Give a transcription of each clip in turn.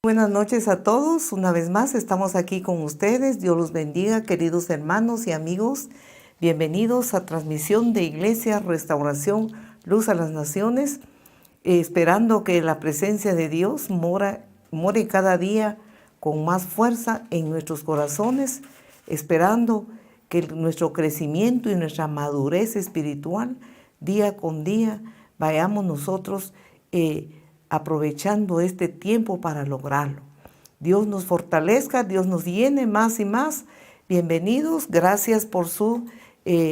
Buenas noches a todos. Una vez más estamos aquí con ustedes. Dios los bendiga, queridos hermanos y amigos. Bienvenidos a transmisión de Iglesia Restauración Luz a las Naciones, esperando que la presencia de Dios more cada día con más fuerza en nuestros corazones, esperando que nuestro crecimiento y nuestra madurez espiritual día con día vayamos nosotros aprovechando este tiempo para lograrlo. Dios nos fortalezca, Dios nos llene más y más. Bienvenidos, gracias por su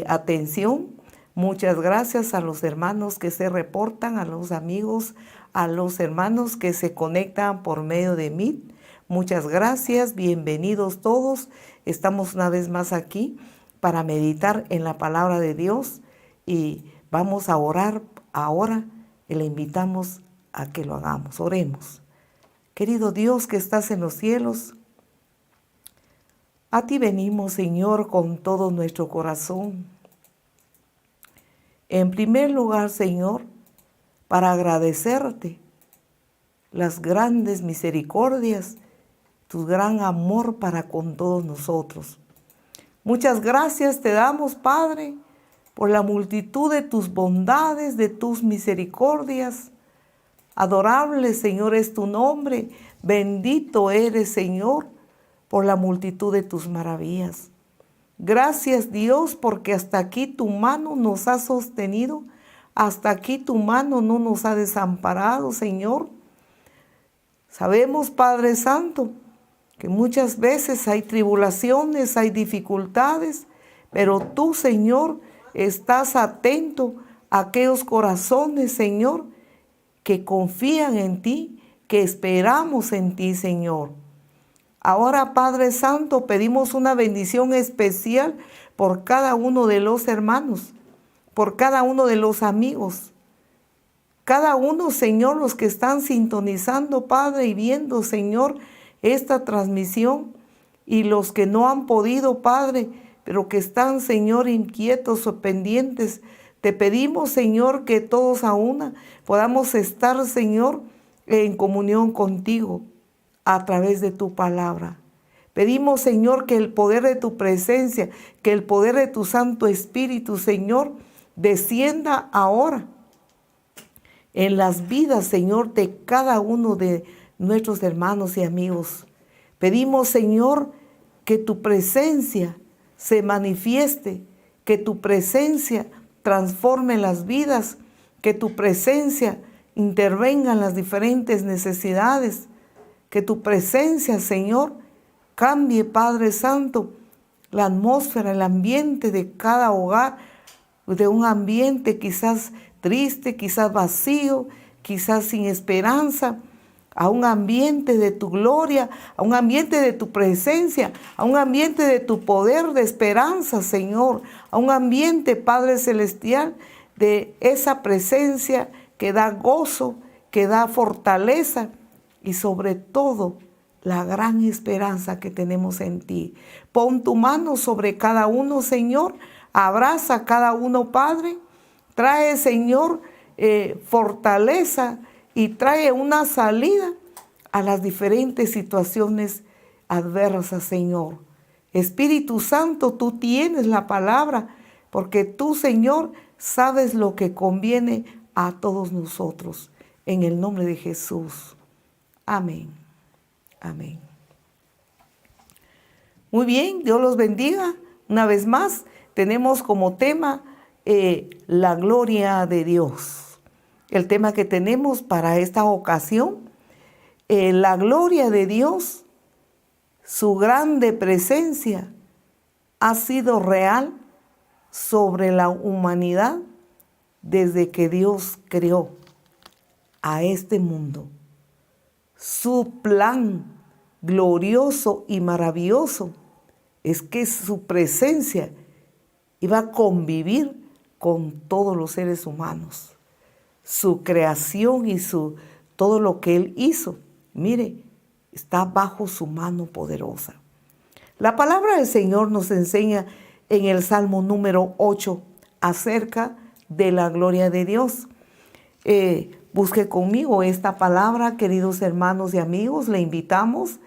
atención. Muchas gracias a los hermanos que se reportan, a los amigos, a los hermanos que se conectan por medio de Meet. Muchas gracias, bienvenidos todos. Estamos una vez más aquí para meditar en la palabra de Dios y vamos a orar ahora y le invitamos a que lo hagamos. Oremos. Querido Dios que estás en los cielos, a ti venimos, Señor, con todo nuestro corazón. En primer lugar, Señor, para agradecerte las grandes misericordias, tu gran amor para con todos nosotros. Muchas gracias te damos, Padre, por la multitud de tus bondades, de tus misericordias. Adorable, Señor, es tu nombre. Bendito eres, Señor, por la multitud de tus maravillas. Gracias, Dios, porque hasta aquí tu mano nos ha sostenido. Hasta aquí tu mano no nos ha desamparado, Señor. Sabemos, Padre Santo, que muchas veces hay tribulaciones, hay dificultades, pero tú, Señor, estás atento a aquellos corazones, Señor, que confían en ti, que esperamos en ti, Señor. Ahora, Padre Santo, pedimos una bendición especial por cada uno de los hermanos, por cada uno de los amigos. Cada uno, Señor, los que están sintonizando, Padre, y viendo, Señor, esta transmisión, y los que no han podido, Padre, pero que están, Señor, inquietos o pendientes. Te pedimos, Señor, que todos a una podamos estar, Señor, en comunión contigo a través de tu palabra. Pedimos, Señor, que el poder de tu presencia, que el poder de tu Santo Espíritu, Señor, descienda ahora en las vidas, Señor, de cada uno de nuestros hermanos y amigos. Pedimos, Señor, que tu presencia se manifieste, que tu presencia transforme las vidas, que tu presencia intervenga en las diferentes necesidades, que tu presencia, Señor, cambie, Padre Santo, la atmósfera, el ambiente de cada hogar, de un ambiente quizás triste, quizás vacío, quizás sin esperanza, a un ambiente de tu gloria, a un ambiente de tu presencia, a un ambiente de tu poder, de esperanza, Señor, a un ambiente, Padre Celestial, de esa presencia que da gozo, que da fortaleza y sobre todo la gran esperanza que tenemos en ti. Pon tu mano sobre cada uno, Señor, abraza a cada uno, Padre, trae, Señor, fortaleza y trae una salida a las diferentes situaciones adversas, Señor. Espíritu Santo, tú tienes la palabra, porque tú, Señor, sabes lo que conviene a todos nosotros. En el nombre de Jesús. Amén. Amén. Muy bien, Dios los bendiga. Una vez más, tenemos como tema la gloria de Dios. El tema que tenemos para esta ocasión, la gloria de Dios, su grande presencia ha sido real sobre la humanidad desde que Dios creó a este mundo. Su plan glorioso y maravilloso es que su presencia iba a convivir con todos los seres humanos. Su creación y todo lo que Él hizo, mire, está bajo su mano poderosa. La palabra del Señor nos enseña en el Salmo número 8 acerca de la gloria de Dios. Busque conmigo esta palabra, queridos hermanos y amigos, le invitamos.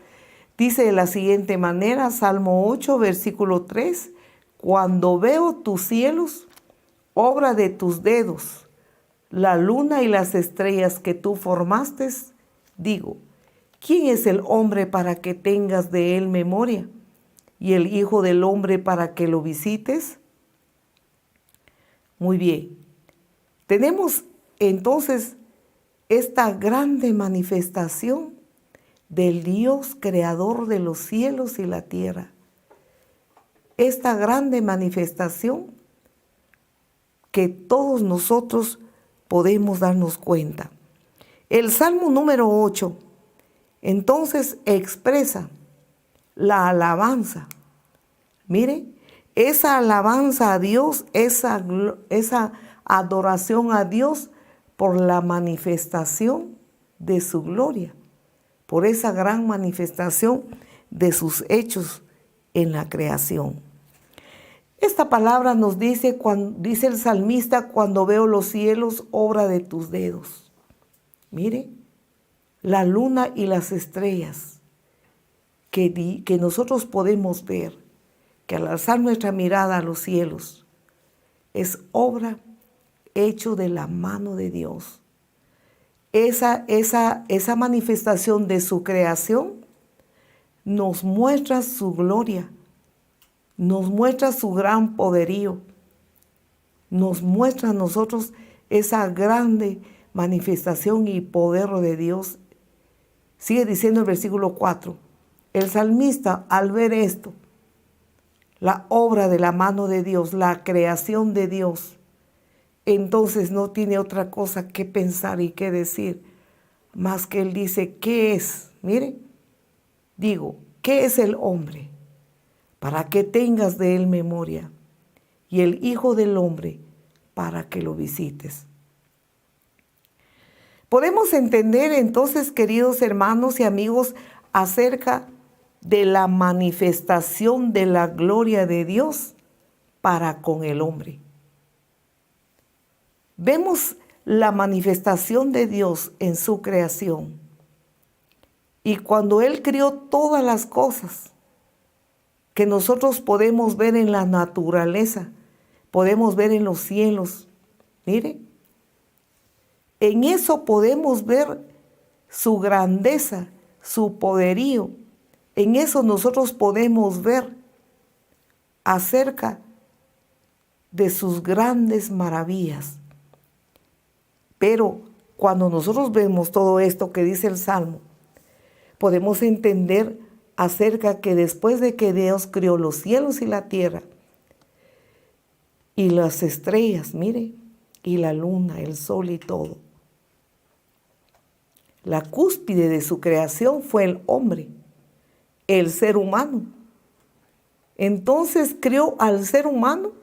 Dice de la siguiente manera, Salmo 8, versículo 3, cuando veo tus cielos, obra de tus dedos, la luna y las estrellas que tú formaste, digo, ¿quién es el hombre para que tengas de él memoria? ¿Y el hijo del hombre para que lo visites? Muy bien. Tenemos entonces esta grande manifestación del Dios creador de los cielos y la tierra. Esta grande manifestación que todos nosotros podemos darnos cuenta. El Salmo número 8, entonces expresa la alabanza. Mire, esa alabanza a Dios, esa adoración a Dios por la manifestación de su gloria, por esa gran manifestación de sus hechos en la creación. Esta palabra nos dice el salmista, cuando veo los cielos, obra de tus dedos. Mire, la luna y las estrellas que nosotros podemos ver, que al alzar nuestra mirada a los cielos, es obra hecho de la mano de Dios. Esa manifestación de su creación nos muestra su gloria, nos muestra su gran poderío, nos muestra a nosotros esa grande manifestación y poder de Dios. Sigue diciendo el versículo 4, el salmista al ver esto, la obra de la mano de Dios, la creación de Dios, entonces no tiene otra cosa que pensar y que decir, más que él dice, ¿qué es? Mire, digo, ¿qué es el hombre? Para que tengas de él memoria, y el Hijo del Hombre para que lo visites. Podemos entender entonces, queridos hermanos y amigos, acerca de la manifestación de la gloria de Dios para con el hombre. Vemos la manifestación de Dios en su creación. Y cuando Él crió todas las cosas que nosotros podemos ver en la naturaleza, podemos ver en los cielos, mire, en eso podemos ver su grandeza, su poderío. En eso nosotros podemos ver acerca de sus grandes maravillas. Pero cuando nosotros vemos todo esto que dice el Salmo, podemos entender acerca que después de que Dios creó los cielos y la tierra, y las estrellas, mire, y la luna, el sol y todo, la cúspide de su creación fue el hombre, el ser humano. Entonces creó al ser humano.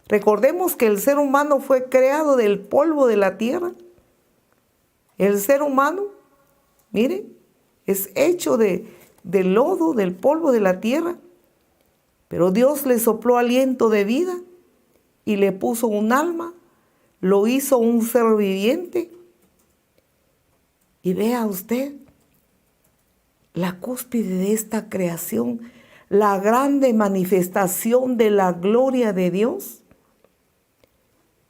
Recordemos que el ser humano fue creado del polvo de la tierra. El ser humano, mire, es hecho de lodo, del polvo de la tierra. Pero Dios le sopló aliento de vida y le puso un alma, lo hizo un ser viviente. Y vea usted la cúspide de esta creación, la grande manifestación de la gloria de Dios.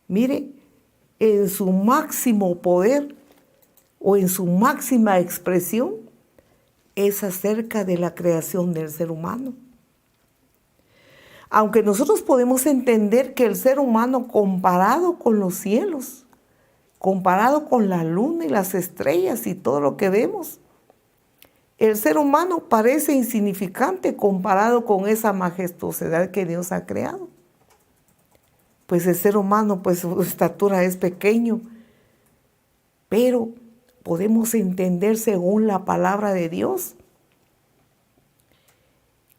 Mire, en su máximo poder o en su máxima expresión es acerca de la creación del ser humano. Aunque nosotros podemos entender que el ser humano, comparado con los cielos, comparado con la luna y las estrellas y todo lo que vemos, el ser humano parece insignificante comparado con esa majestuosidad que Dios ha creado. Pues el ser humano, pues su estatura es pequeño, pero podemos entender según la palabra de Dios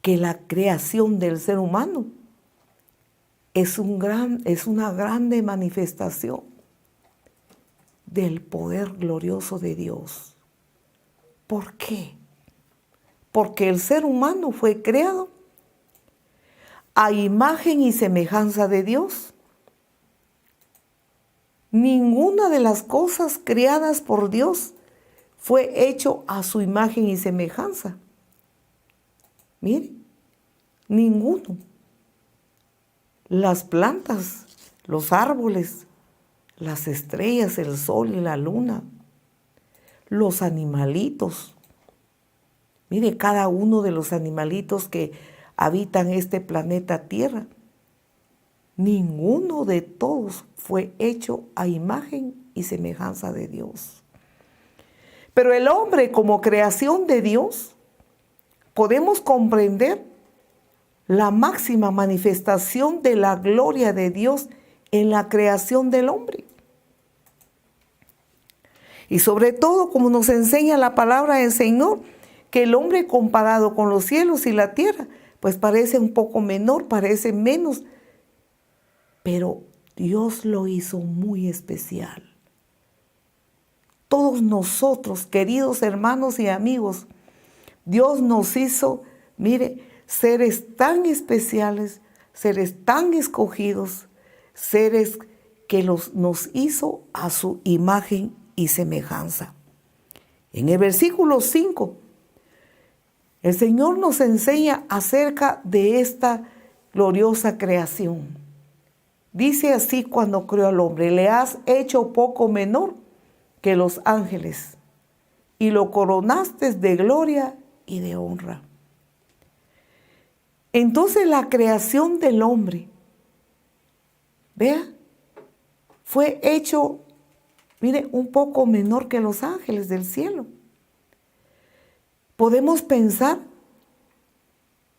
que la creación del ser humano es una grande manifestación del poder glorioso de Dios. ¿Por qué? Porque el ser humano fue creado a imagen y semejanza de Dios. Ninguna de las cosas creadas por Dios fue hecho a su imagen y semejanza. Mire, ninguno. Las plantas, los árboles, las estrellas, el sol y la luna, los animalitos. Mire, cada uno de los animalitos que habitan este planeta Tierra, ninguno de todos fue hecho a imagen y semejanza de Dios. Pero el hombre, como creación de Dios, podemos comprender la máxima manifestación de la gloria de Dios en la creación del hombre. Y sobre todo, como nos enseña la palabra del Señor, que el hombre comparado con los cielos y la tierra, pues parece un poco menor, parece menos, pero Dios lo hizo muy especial. Todos nosotros, queridos hermanos y amigos, Dios nos hizo, mire, seres tan especiales, seres tan escogidos, seres que nos hizo a su imagen y semejanza. En el versículo 5, el Señor nos enseña acerca de esta gloriosa creación. Dice así cuando creó al hombre: le has hecho poco menor que los ángeles y lo coronaste de gloria y de honra. Entonces la creación del hombre, vea, fue hecho, mire, un poco menor que los ángeles del cielo. Podemos pensar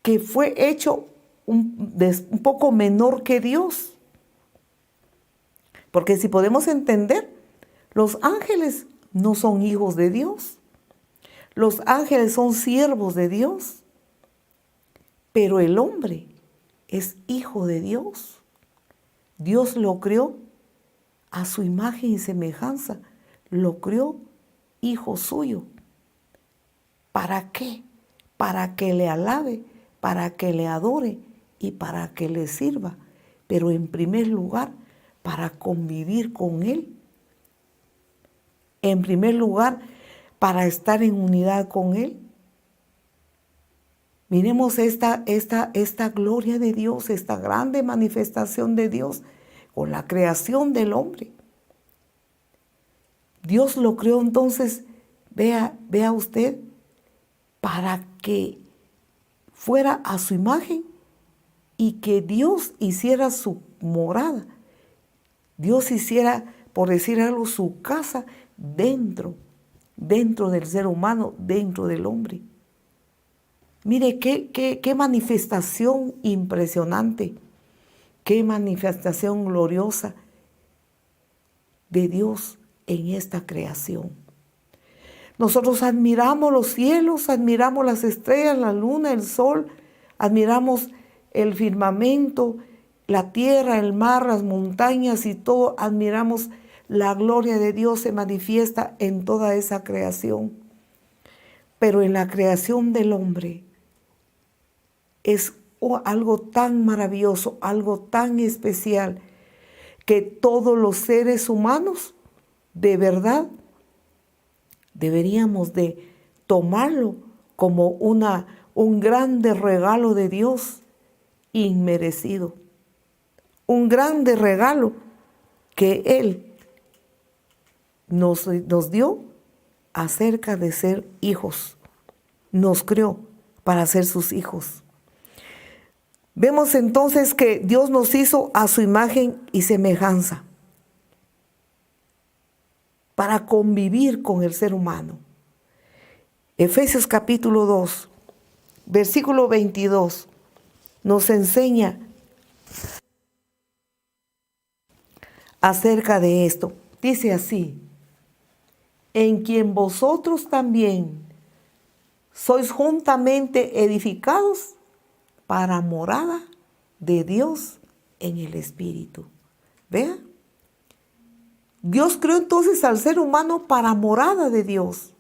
que fue hecho un poco menor que Dios. Porque si podemos entender, los ángeles no son hijos de Dios. Los ángeles son siervos de Dios. Pero el hombre es hijo de Dios. Dios lo creó a su imagen y semejanza. Lo creó hijo suyo. ¿Para qué? Para que le alabe, para que le adore y para que le sirva. Pero en primer lugar, para convivir con Él. En primer lugar, para estar en unidad con Él. Miremos esta gloria de Dios, esta grande manifestación de Dios con la creación del hombre. Dios lo creó entonces, vea usted, para que fuera a su imagen y que Dios hiciera su morada. Dios hiciera, por decir algo, su casa dentro del ser humano, dentro del hombre. Mire, qué manifestación impresionante, qué manifestación gloriosa de Dios en esta creación. Nosotros admiramos los cielos, admiramos las estrellas, la luna, el sol, admiramos el firmamento, la tierra, el mar, las montañas y todo. Admiramos la gloria de Dios, se manifiesta en toda esa creación. Pero en la creación del hombre es algo tan maravilloso, algo tan especial, que todos los seres humanos, de verdad, deberíamos de tomarlo como un grande regalo de Dios inmerecido. Un grande regalo que Él nos dio acerca de ser hijos. Nos creó para ser sus hijos. Vemos entonces que Dios nos hizo a su imagen y semejanza para convivir con el ser humano. Efesios capítulo 2, versículo 22, nos enseña acerca de esto. Dice así: en quien vosotros también sois juntamente edificados para morada de Dios en el Espíritu. ¿Vea? Dios creó entonces al ser humano para morada de Dios.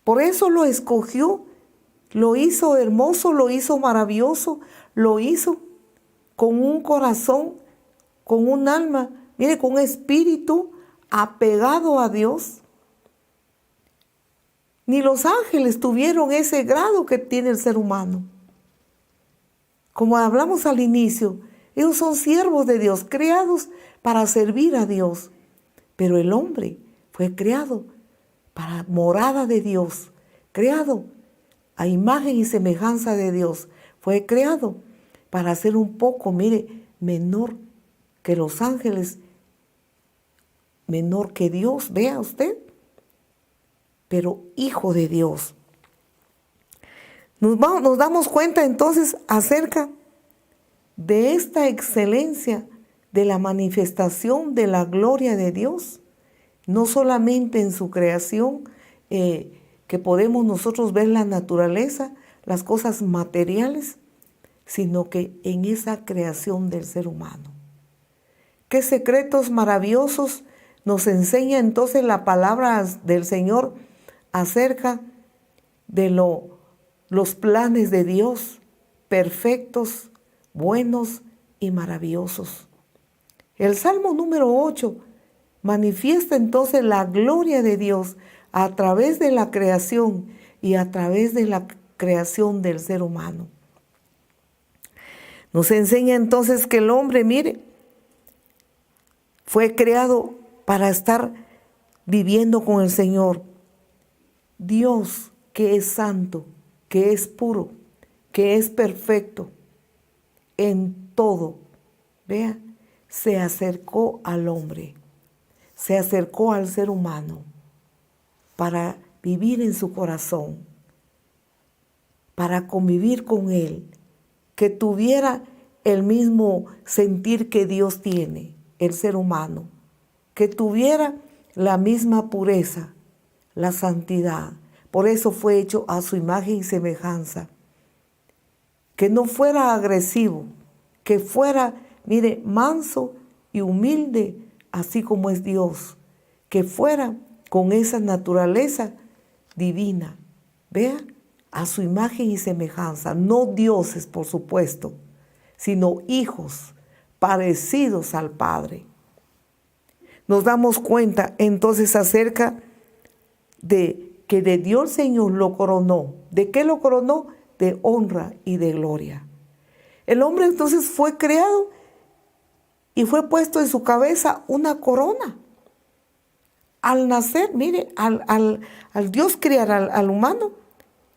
Por eso lo escogió, lo hizo hermoso, lo hizo maravilloso, lo hizo con un corazón con un alma, mire, con un espíritu apegado a Dios. Ni los ángeles tuvieron ese grado que tiene el ser humano. Como hablamos al inicio, ellos son siervos de Dios, creados para servir a Dios. Pero el hombre fue creado para morada de Dios, creado a imagen y semejanza de Dios. Fue creado para ser un poco, mire, menor que los ángeles, menor que Dios, vea usted, pero hijo de Dios. Nos damos cuenta entonces acerca de esta excelencia de la manifestación de la gloria de Dios, no solamente en su creación, que podemos nosotros ver la naturaleza, las cosas materiales, sino que en esa creación del ser humano. ¿Qué secretos maravillosos nos enseña entonces la palabra del Señor acerca de los planes de Dios, perfectos, buenos y maravillosos? El Salmo número 8 manifiesta entonces la gloria de Dios a través de la creación y a través de la creación del ser humano. Nos enseña entonces que el hombre, mire, fue creado para estar viviendo con el Señor. Dios, que es santo, que es puro, que es perfecto en todo, vea, se acercó al hombre, se acercó al ser humano para vivir en su corazón, para convivir con él, que tuviera el mismo sentir que Dios tiene, el ser humano, que tuviera la misma pureza, la santidad. Por eso fue hecho a su imagen y semejanza. Que no fuera agresivo, que fuera, mire, manso y humilde, así como es Dios. Que fuera con esa naturaleza divina. Vea, a su imagen y semejanza. No dioses, por supuesto, sino hijos parecidos al Padre. Nos damos cuenta entonces acerca de que de Dios el Señor lo coronó. ¿De qué lo coronó? De honra y de gloria. El hombre entonces fue creado y fue puesto en su cabeza una corona. Al nacer, mire, al Dios crear al humano,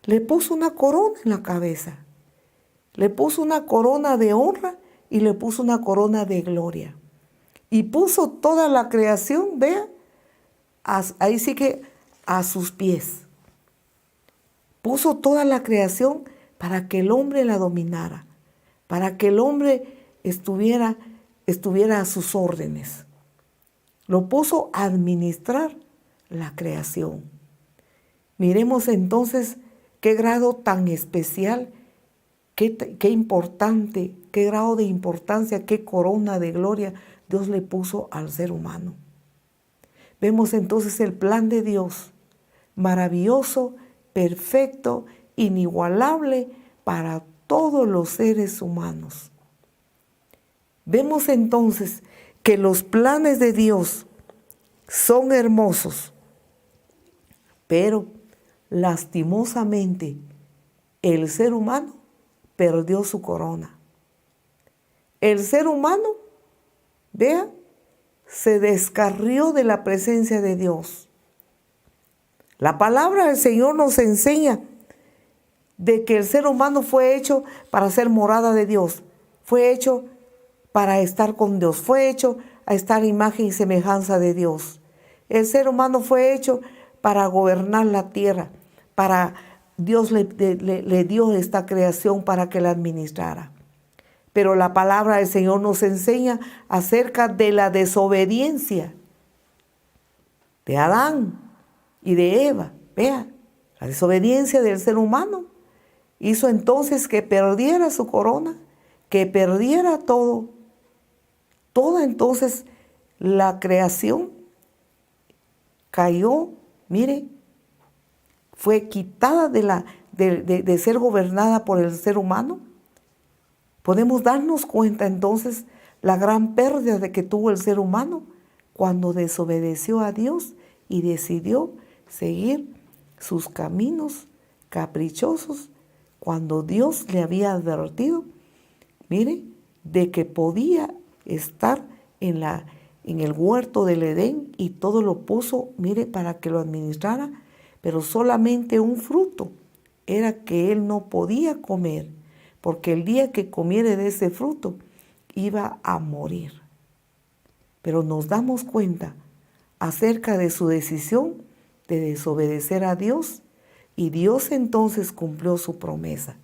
le puso una corona en la cabeza. Le puso una corona de honra y le puso una corona de gloria. Y puso toda la creación, vea, ahí sí que a sus pies. Puso toda la creación para que el hombre la dominara, para que el hombre estuviera a sus órdenes. Lo puso a administrar la creación. Miremos entonces qué grado tan especial, qué importante, qué grado de importancia, qué corona de gloria Dios le puso al ser humano. Vemos entonces el plan de Dios, maravilloso, perfecto, inigualable para todos los seres humanos. Vemos entonces que los planes de Dios son hermosos, pero lastimosamente el ser humano perdió su corona. El ser humano, vea, se descarrió de la presencia de Dios. La palabra del Señor nos enseña de que el ser humano fue hecho para ser morada de Dios, fue hecho para estar con Dios, fue hecho a estar imagen y semejanza de Dios. El ser humano fue hecho para gobernar la tierra, para Dios le dio esta creación para que la administrara. Pero la palabra del Señor nos enseña acerca de la desobediencia de Adán y de Eva. Vea, la desobediencia del ser humano hizo entonces que perdiera su corona, que perdiera todo. Toda entonces la creación cayó, mire, fue quitada de ser gobernada por el ser humano. Podemos darnos cuenta entonces la gran pérdida de que tuvo el ser humano cuando desobedeció a Dios y decidió seguir sus caminos caprichosos cuando Dios le había advertido, mire, de que podía estar en el huerto del Edén y todo lo puso, mire, para que lo administrara, pero solamente un fruto era que él no podía comer, porque el día que comiere de ese fruto iba a morir. Pero nos damos cuenta acerca de su decisión de desobedecer a Dios y Dios entonces cumplió su promesa.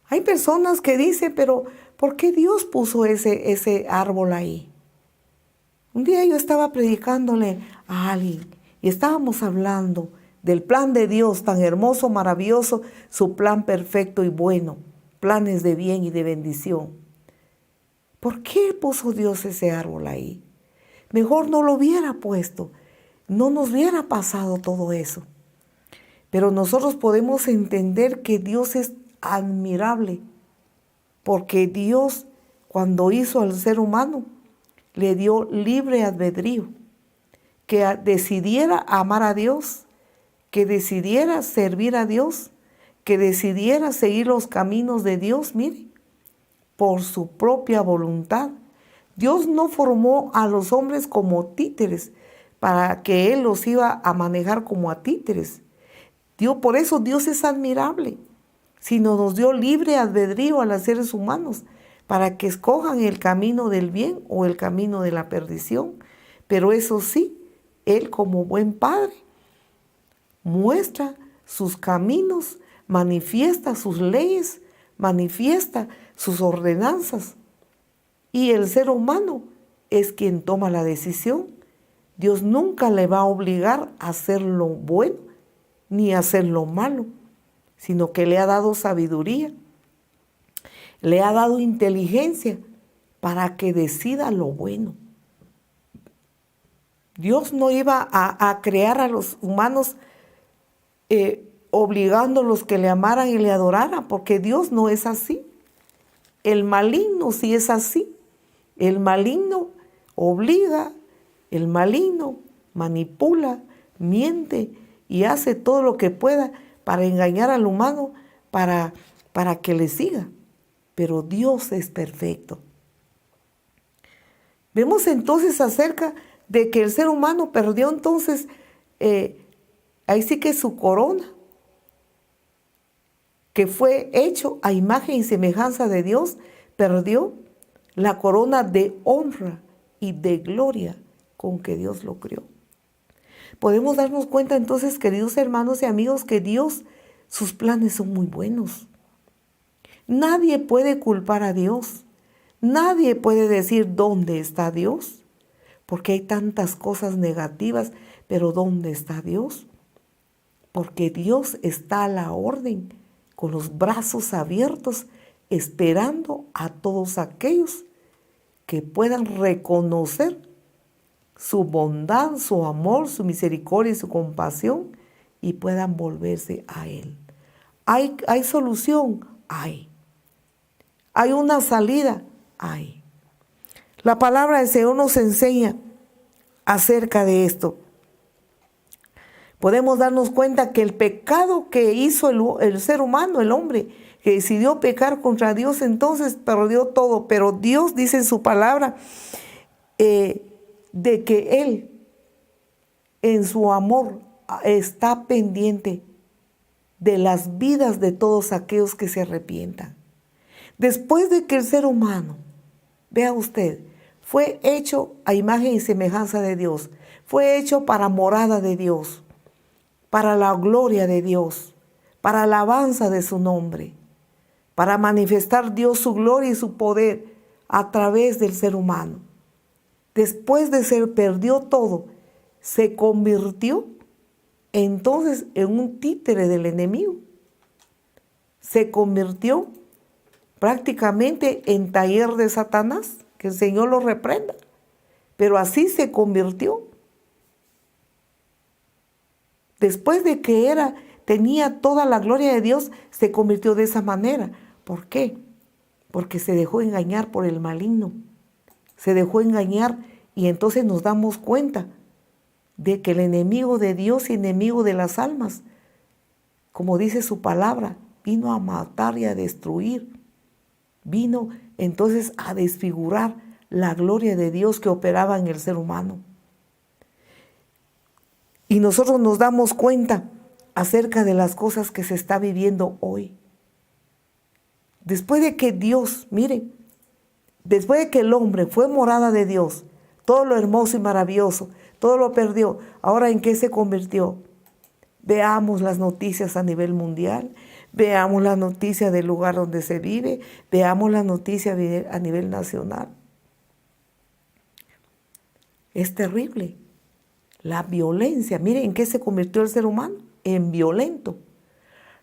Hay personas que dicen, pero ¿por qué Dios puso ese árbol ahí? Un día yo estaba predicándole a alguien y estábamos hablando del plan de Dios tan hermoso, maravilloso, su plan perfecto y bueno, planes de bien y de bendición. ¿Por qué puso Dios ese árbol ahí? Mejor no lo hubiera puesto, no nos hubiera pasado todo eso. Pero nosotros podemos entender que Dios es admirable, porque Dios, cuando hizo al ser humano, le dio libre albedrío, que decidiera amar a Dios, que decidiera servir a Dios, que decidiera seguir los caminos de Dios, mire, por su propia voluntad. Dios no formó a los hombres como títeres para que Él los iba a manejar como a títeres. Por eso Dios es admirable, sino nos dio libre albedrío a los seres humanos para que escojan el camino del bien o el camino de la perdición. Pero eso sí, Él como buen Padre muestra sus caminos, manifiesta sus leyes, manifiesta sus ordenanzas. Y el ser humano es quien toma la decisión. Dios nunca le va a obligar a hacer lo bueno ni a hacer lo malo, sino que le ha dado sabiduría, le ha dado inteligencia para que decida lo bueno. Dios no iba a crear a los humanos obligándolos que le amaran y le adoraran, porque Dios no es así. El maligno sí es así. El maligno obliga, el maligno manipula, miente y hace todo lo que pueda para engañar al humano, para que le siga. Pero Dios es perfecto. Vemos entonces acerca de que el ser humano perdió entonces, ahí sí que su corona, que fue hecho a imagen y semejanza de Dios, perdió la corona de honra y de gloria con que Dios lo creó. Podemos darnos cuenta entonces, queridos hermanos y amigos, que Dios, sus planes son muy buenos. Nadie puede culpar a Dios. Nadie puede decir dónde está Dios, porque hay tantas cosas negativas, pero ¿dónde está Dios? Porque Dios está a la orden, con los brazos abiertos, esperando a todos aquellos que puedan reconocer su bondad, su amor, su misericordia y su compasión y puedan volverse a Él. ¿Hay solución? Hay. ¿Hay una salida? Hay. La palabra del Señor nos enseña acerca de esto. Podemos darnos cuenta que el pecado que hizo el ser humano, el hombre, que decidió pecar contra Dios, entonces perdió todo. Pero Dios dice en su palabra de que Él, en su amor, está pendiente de las vidas de todos aquellos que se arrepientan. Después de que el ser humano, vea usted, fue hecho a imagen y semejanza de Dios, fue hecho para morada de Dios, para la gloria de Dios, para alabanza de su nombre, para manifestar Dios su gloria y su poder a través del ser humano. Después de ser perdió todo, se convirtió entonces en un títere del enemigo. Se convirtió prácticamente en taller de Satanás, que el Señor lo reprenda. Pero así se convirtió. Después de que tenía toda la gloria de Dios, se convirtió de esa manera. ¿Por qué? porque se dejó engañar por el maligno. Se dejó engañar y entonces nos damos cuenta de que el enemigo de Dios y enemigo de las almas, como dice su palabra, vino a matar y a destruir. Vino entonces a desfigurar la gloria de Dios que operaba en el ser humano. Y nosotros nos damos cuenta acerca de las cosas que se está viviendo hoy. Después de que Dios, miren, después de que el hombre fue morada de Dios, todo lo hermoso y maravilloso, todo lo perdió, ¿ahora en qué se convirtió? Veamos las noticias a nivel mundial, veamos las noticias del lugar donde se vive, veamos las noticias a nivel nacional. Es terrible. La violencia, miren en qué se convirtió el ser humano, en violento.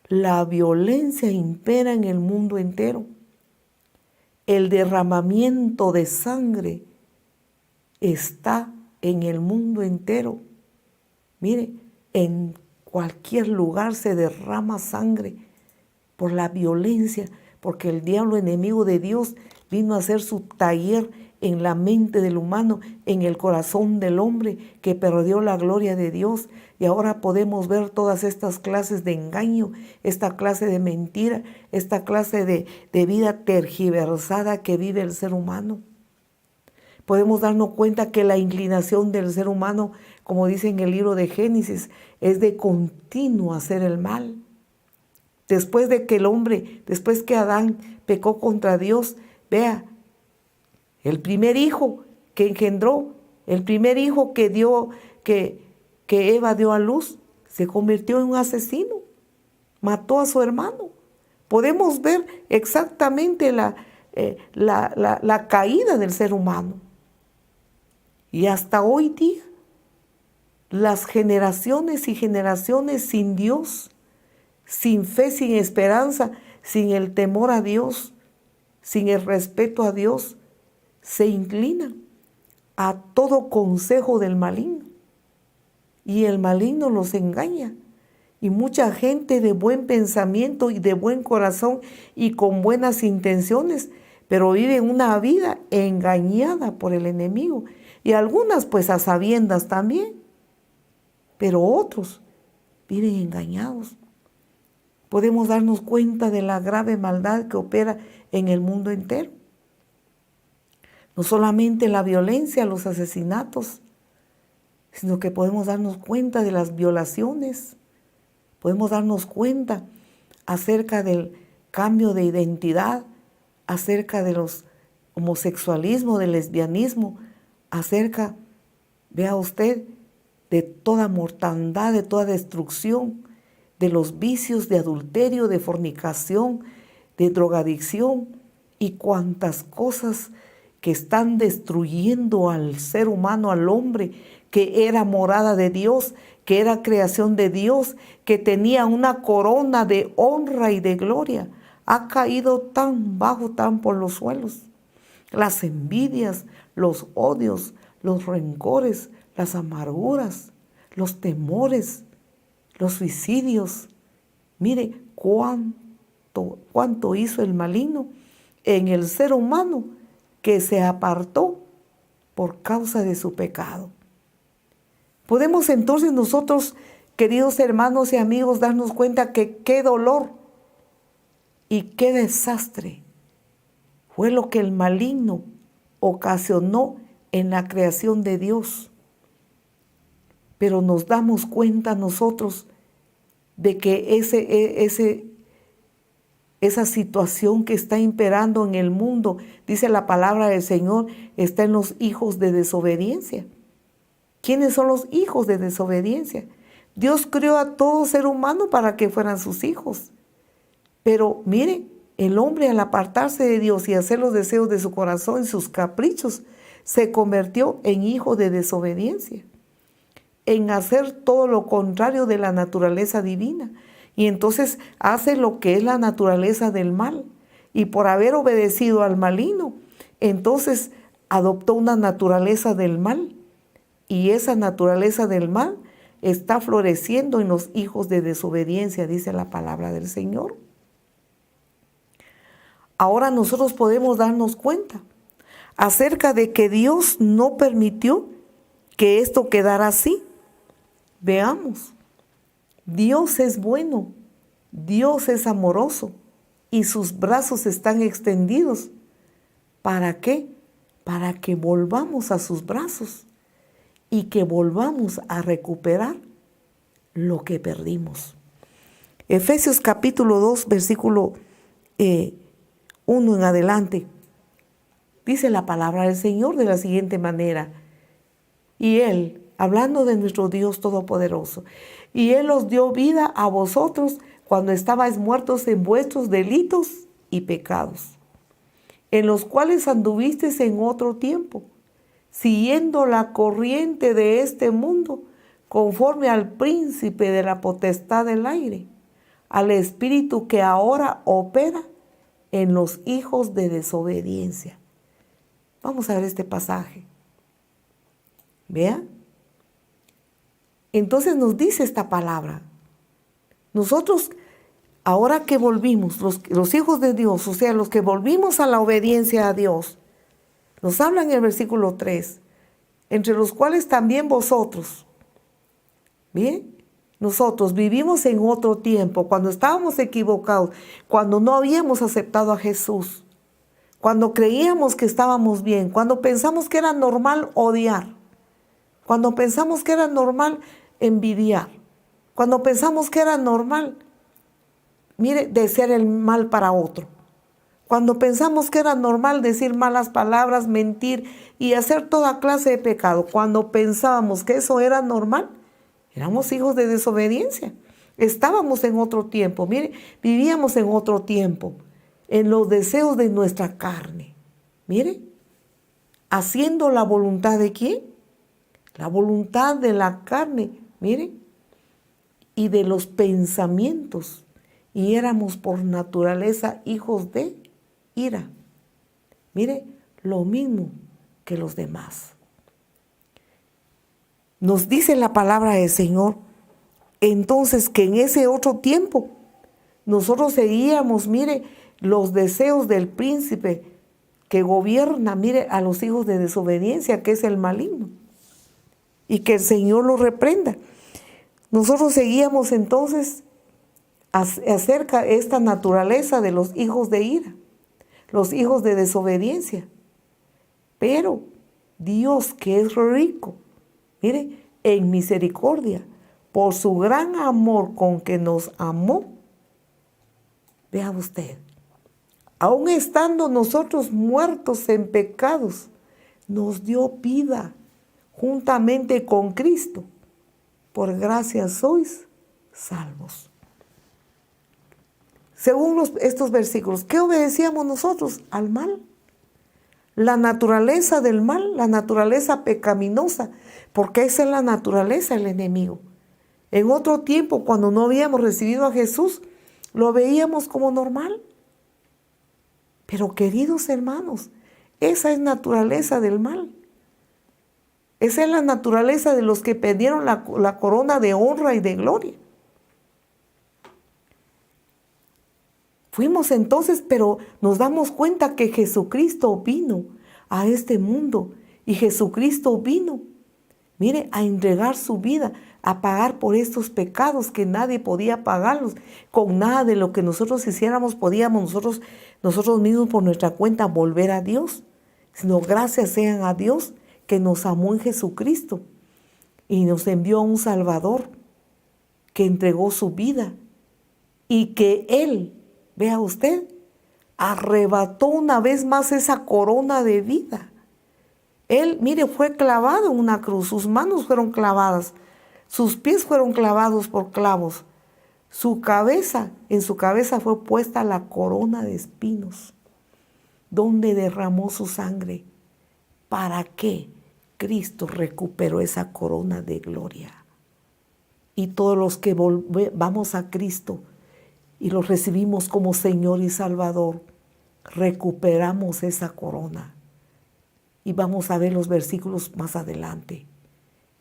La violencia impera en el mundo entero. El derramamiento de sangre está en el mundo entero. Mire, en cualquier lugar se derrama sangre por la violencia, porque el diablo, enemigo de Dios, vino a hacer su taller en la mente del humano, en el corazón del hombre que perdió la gloria de Dios. Y ahora podemos ver todas estas clases de engaño, esta clase de mentira, esta clase de vida tergiversada que vive el ser humano. Podemos darnos cuenta que la inclinación del ser humano, como dice en el libro de Génesis, es de continuo hacer el mal. Después de que el hombre, después que Adán pecó contra Dios, vea, el primer hijo que engendró, el primer hijo que Eva dio a luz, se convirtió en un asesino, mató a su hermano. Podemos ver exactamente la caída del ser humano. Y hasta hoy día, las generaciones y generaciones sin Dios, sin fe, sin esperanza, sin el temor a Dios, sin el respeto a Dios, se inclinan a todo consejo del maligno. Y el maligno los engaña. Y mucha gente de buen pensamiento y de buen corazón y con buenas intenciones, pero viven una vida engañada por el enemigo. Y algunas pues a sabiendas también, pero otros viven engañados. Podemos darnos cuenta de la grave maldad que opera en el mundo entero. No solamente la violencia, los asesinatos, sino que podemos darnos cuenta de las violaciones. Podemos darnos cuenta acerca del cambio de identidad, acerca de los homosexualismo, del lesbianismo, acerca, vea usted, de toda mortandad, de toda destrucción, de los vicios de adulterio, de fornicación, de drogadicción y cuantas cosas que están destruyendo al ser humano, al hombre, que era morada de Dios, que era creación de Dios, que tenía una corona de honra y de gloria. Ha caído tan bajo, tan por los suelos. Las envidias, los odios, los rencores, las amarguras, los temores, los suicidios. Mire cuánto hizo el maligno en el ser humano que se apartó por causa de su pecado. Podemos entonces nosotros, queridos hermanos y amigos, darnos cuenta que qué dolor y qué desastre fue lo que el maligno ocasionó en la creación de Dios. Pero nos damos cuenta nosotros de que esa situación que está imperando en el mundo, dice la palabra del Señor, está en los hijos de desobediencia. ¿Quiénes son los hijos de desobediencia? Dios creó a todo ser humano para que fueran sus hijos. Pero mire, el hombre al apartarse de Dios y hacer los deseos de su corazón y sus caprichos, se convirtió en hijo de desobediencia, en hacer todo lo contrario de la naturaleza divina. Y entonces hace lo que es la naturaleza del mal. Y por haber obedecido al maligno, entonces adoptó una naturaleza del mal. Y esa naturaleza del mal está floreciendo en los hijos de desobediencia, dice la palabra del Señor. ahora nosotros podemos darnos cuenta acerca de que Dios no permitió que esto quedara así. Veamos, Dios es bueno, Dios es amoroso y sus brazos están extendidos. ¿Para qué? Para que volvamos a sus brazos y que volvamos a recuperar lo que perdimos. Efesios capítulo 2, versículo 1 en adelante. Dice la palabra del Señor de la siguiente manera. Y Él, hablando de nuestro Dios Todopoderoso, y Él os dio vida a vosotros cuando estabais muertos en vuestros delitos y pecados, en los cuales anduvisteis en otro tiempo, siguiendo la corriente de este mundo, conforme al príncipe de la potestad del aire, al espíritu que ahora opera en los hijos de desobediencia. Vamos a ver este pasaje. Vean. Entonces nos dice esta palabra. Nosotros, ahora que volvimos, los hijos de Dios, o sea, los que volvimos a la obediencia a Dios, nos habla en el versículo 3, entre los cuales también vosotros, bien, nosotros vivimos en otro tiempo, cuando estábamos equivocados, cuando no habíamos aceptado a Jesús, cuando creíamos que estábamos bien, cuando pensamos que era normal odiar, cuando pensamos que era normal envidiar, cuando pensamos que era normal, mire, desear el mal para otro, cuando pensamos que era normal decir malas palabras, mentir y hacer toda clase de pecado, cuando pensábamos que eso era normal, éramos hijos de desobediencia. Estábamos en otro tiempo, mire, vivíamos en otro tiempo, en los deseos de nuestra carne. Mire, haciendo la voluntad de ¿quién? La voluntad de la carne, mire, y de los pensamientos. Y éramos por naturaleza hijos de ira. Mire, lo mismo que los demás. Nos dice la palabra del Señor, entonces, que en ese otro tiempo nosotros seguíamos, mire, los deseos del príncipe que gobierna, mire, a los hijos de desobediencia, que es el maligno. Y que el Señor lo reprenda. Nosotros seguíamos entonces acerca de esta naturaleza de los hijos de ira, los hijos de desobediencia. Pero Dios, que es rico, mire, en misericordia, por su gran amor con que nos amó, vea usted, aun estando nosotros muertos en pecados, nos dio vida juntamente con Cristo. Por gracia sois salvos. Según estos versículos, ¿qué obedecíamos nosotros? Al mal. La naturaleza del mal, la naturaleza pecaminosa, porque esa es la naturaleza del enemigo. En otro tiempo, cuando no habíamos recibido a Jesús, lo veíamos como normal. Pero queridos hermanos, esa es naturaleza del mal. Esa es la naturaleza de los que perdieron la corona de honra y de gloria. Fuimos entonces, pero nos damos cuenta que Jesucristo vino a este mundo. Y Jesucristo vino, mire, a entregar su vida, a pagar por estos pecados que nadie podía pagarlos. Con nada de lo que nosotros hiciéramos podíamos nosotros mismos por nuestra cuenta volver a Dios. Sino gracias sean a Dios que nos amó en Jesucristo y nos envió a un Salvador que entregó su vida y que Él, vea usted, arrebató una vez más esa corona de vida. Él, mire, fue clavado en una cruz, sus manos fueron clavadas, sus pies fueron clavados por clavos, en su cabeza fue puesta la corona de espinos, donde derramó su sangre. ¿Para qué? Cristo recuperó esa corona de gloria. Y todos los que vamos a Cristo y lo recibimos como Señor y Salvador, recuperamos esa corona. Y vamos a ver los versículos más adelante.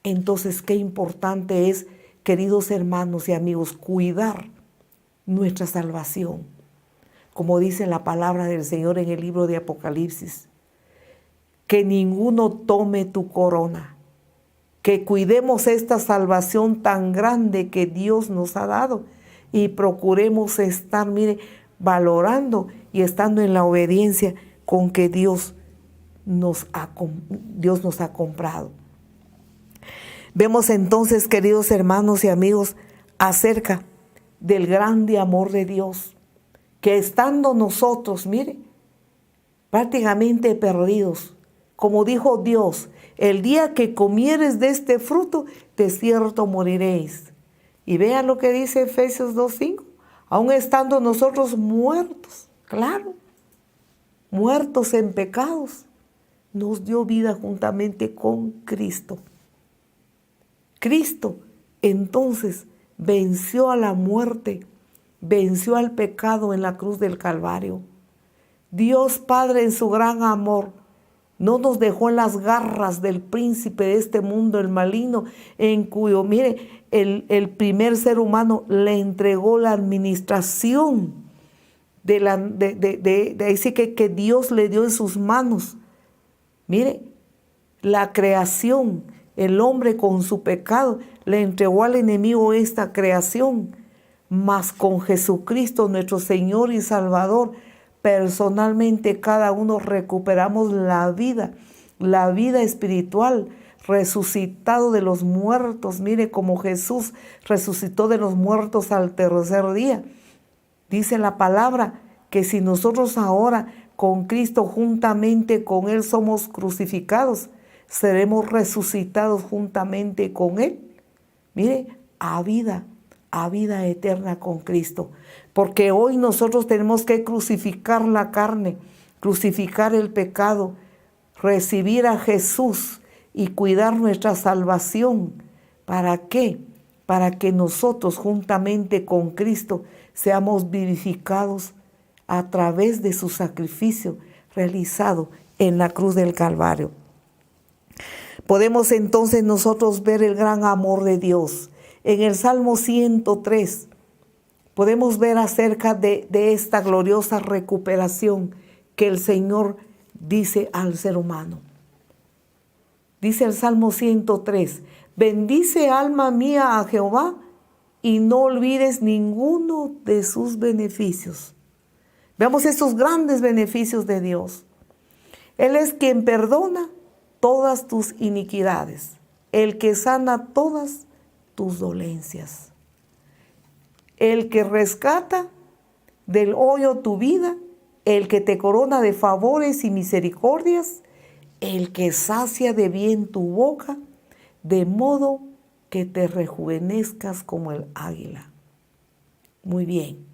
Entonces, qué importante es, queridos hermanos y amigos, cuidar nuestra salvación. como dice la palabra del Señor en el libro de Apocalipsis. Que ninguno tome tu corona, que cuidemos esta salvación tan grande que Dios nos ha dado y procuremos estar, mire, valorando y estando en la obediencia con que Dios nos ha comprado. Vemos entonces, queridos hermanos y amigos, acerca del grande amor de Dios, que estando nosotros, mire, prácticamente perdidos, como dijo Dios, el día que comieres de este fruto, de cierto moriréis. Y vean lo que dice Efesios 2:5, aún estando nosotros muertos, claro, muertos en pecados, nos dio vida juntamente con Cristo. Cristo entonces venció a la muerte, venció al pecado en la cruz del Calvario. Dios Padre en su gran amor no nos dejó en las garras del príncipe de este mundo, el maligno, en cuyo, mire, el primer ser humano le entregó la administración así que Dios le dio en sus manos. Mire, la creación, el hombre con su pecado le entregó al enemigo esta creación, mas con Jesucristo nuestro Señor y Salvador, personalmente cada uno recuperamos la vida espiritual, resucitado de los muertos. Mire como Jesús resucitó de los muertos al tercer día. Dice la palabra que si nosotros ahora con Cristo juntamente con Él somos crucificados, seremos resucitados juntamente con Él. Mire, a vida eterna con Cristo. Porque hoy nosotros tenemos que crucificar la carne, crucificar el pecado, recibir a Jesús y cuidar nuestra salvación. ¿Para qué? Para que nosotros juntamente con Cristo seamos vivificados a través de su sacrificio realizado en la cruz del Calvario. Podemos entonces nosotros ver el gran amor de Dios. En el Salmo 103 podemos ver acerca de esta gloriosa recuperación que el Señor dice al ser humano. Dice el Salmo 103, bendice alma mía a Jehová y no olvides ninguno de sus beneficios. Veamos estos grandes beneficios de Dios. Él es quien perdona todas tus iniquidades, el que sana todas tus dolencias, el que rescata del hoyo tu vida, el que te corona de favores y misericordias, el que sacia de bien tu boca, de modo que te rejuvenezcas como el águila. Muy bien.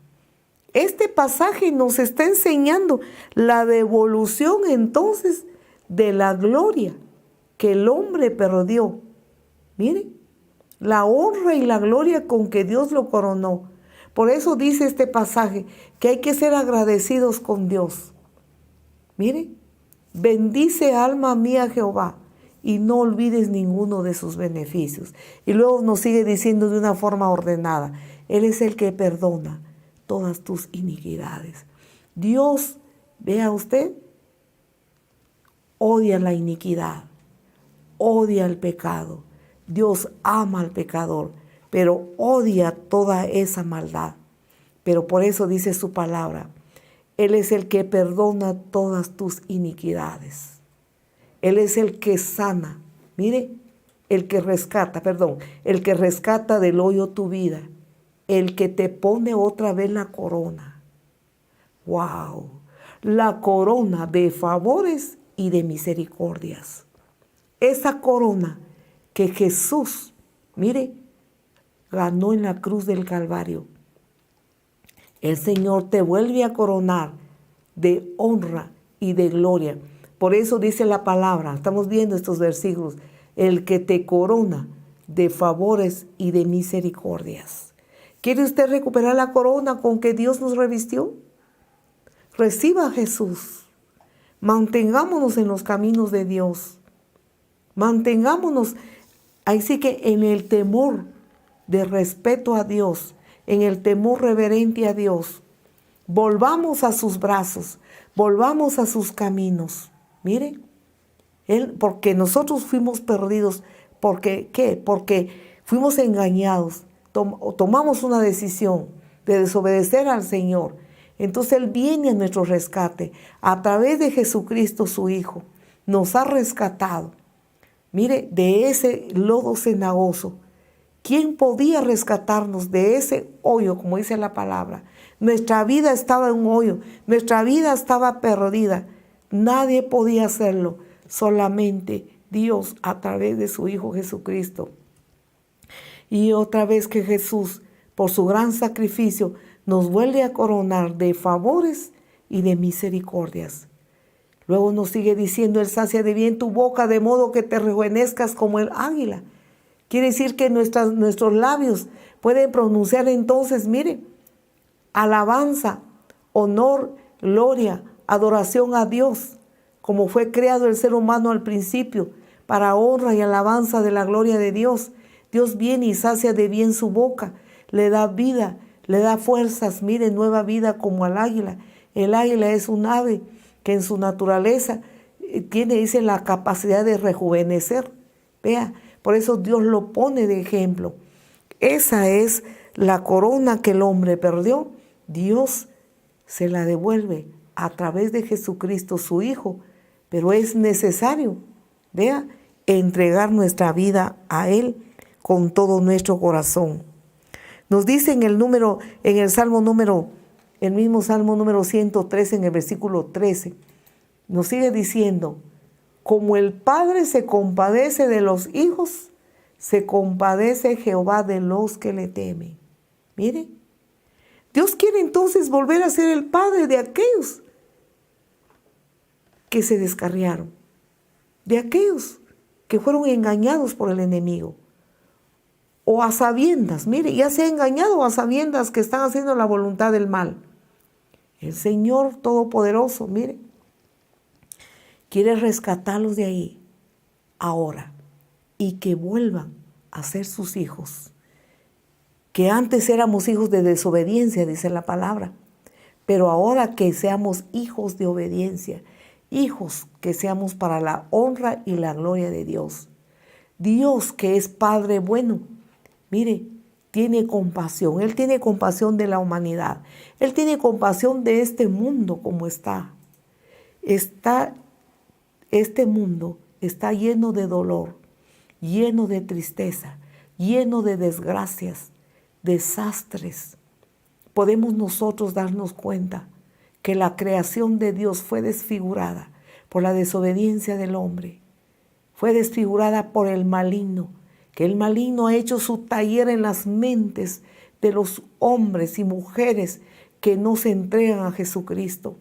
Este pasaje nos está enseñando la devolución entonces de la gloria que el hombre perdió. Miren, la honra y la gloria con que Dios lo coronó. Por eso dice este pasaje que hay que ser agradecidos con Dios. Miren, bendice alma mía Jehová y no olvides ninguno de sus beneficios. Y luego nos sigue diciendo de una forma ordenada, Él es el que perdona todas tus iniquidades. Dios, vea usted, odia la iniquidad, odia el pecado. Dios ama al pecador, pero odia toda esa maldad. Pero por eso dice su palabra, Él es el que perdona todas tus iniquidades. Él es el que sana, mire, el que rescata del hoyo tu vida, el que te pone otra vez la corona. ¡Wow! La corona de favores y de misericordias. Esa corona que Jesús, mire, ganó en la cruz del Calvario. El Señor te vuelve a coronar de honra y de gloria. Por eso dice la palabra, estamos viendo estos versículos, el que te corona de favores y de misericordias. ¿Quiere usted recuperar la corona con que Dios nos revistió? Reciba a Jesús. Mantengámonos en los caminos de Dios. Mantengámonos, así que en el temor de respeto a Dios, en el temor reverente a Dios. volvamos a sus brazos, volvamos a sus caminos. Mire, porque nosotros fuimos perdidos. ¿Qué? Porque fuimos engañados. Tomamos una decisión de desobedecer al Señor. Entonces Él viene a nuestro rescate. A través de Jesucristo, su Hijo, nos ha rescatado. Mire, de ese lodo cenagoso. ¿Quién podía rescatarnos de ese hoyo, como dice la palabra? Nuestra vida estaba en un hoyo. Nuestra vida estaba perdida. Nadie podía hacerlo. Solamente Dios a través de su Hijo Jesucristo. Y otra vez que Jesús, por su gran sacrificio, nos vuelve a coronar de favores y de misericordias. Luego nos sigue diciendo, Él sacia de bien tu boca, de modo que te rejuvenezcas como el águila. Quiere decir que nuestros labios pueden pronunciar entonces, mire, alabanza, honor, gloria, adoración a Dios, como fue creado el ser humano al principio, para honra y alabanza de la gloria de Dios. Dios viene y sacia de bien su boca, le da vida, le da fuerzas, mire, nueva vida como al águila. El águila es un ave que en su naturaleza tiene, dice, la capacidad de rejuvenecer. Vea, por eso Dios lo pone de ejemplo. Esa es la corona que el hombre perdió. Dios se la devuelve a través de Jesucristo, su Hijo. Pero es necesario, vea, entregar nuestra vida a Él con todo nuestro corazón. Nos dice en el mismo Salmo número 113, en el versículo 13, nos sigue diciendo, como el Padre se compadece de los hijos, se compadece Jehová de los que le temen. Mire, Dios quiere entonces volver a ser el Padre de aquellos que se descarriaron, de aquellos que fueron engañados por el enemigo, o a sabiendas, mire, ya se ha engañado a sabiendas que están haciendo la voluntad del mal. El Señor Todopoderoso, mire, quiere rescatarlos de ahí, ahora, y que vuelvan a ser sus hijos. Que antes éramos hijos de desobediencia, dice la palabra, pero ahora que seamos hijos de obediencia, hijos que seamos para la honra y la gloria de Dios. Dios, que es Padre bueno, mire, tiene compasión. Él tiene compasión de la humanidad. Él tiene compasión de este mundo como está. Este mundo está lleno de dolor, lleno de tristeza, lleno de desgracias, desastres. Podemos nosotros darnos cuenta que la creación de Dios fue desfigurada por la desobediencia del hombre. Fue desfigurada por el maligno, que el maligno ha hecho su taller en las mentes de los hombres y mujeres que no se entregan a Jesucristo.